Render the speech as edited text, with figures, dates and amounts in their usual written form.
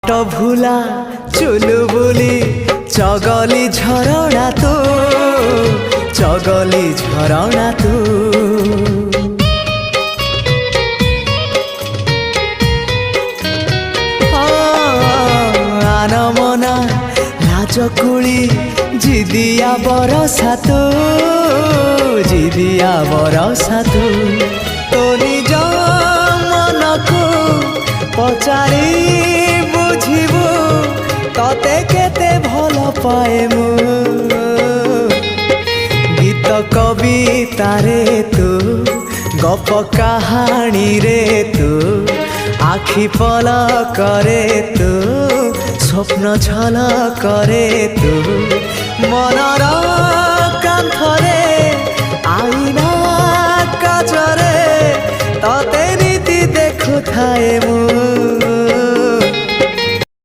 बाट भूला चुलबुली चगली झरणा तू चगली झरणा तू आनमना लाजकुली जिदिया बरसा तू जिदिया बरसा तू तो निज मन को पचारि बुझिबु तते केते भल पाए मु गीत कविता रे तू गप कहानी रे तू आखि पलक रे तू स्वप्न झलक रे तू मनर कांथरे आईना काचरे तते नीति देखु थाए मु।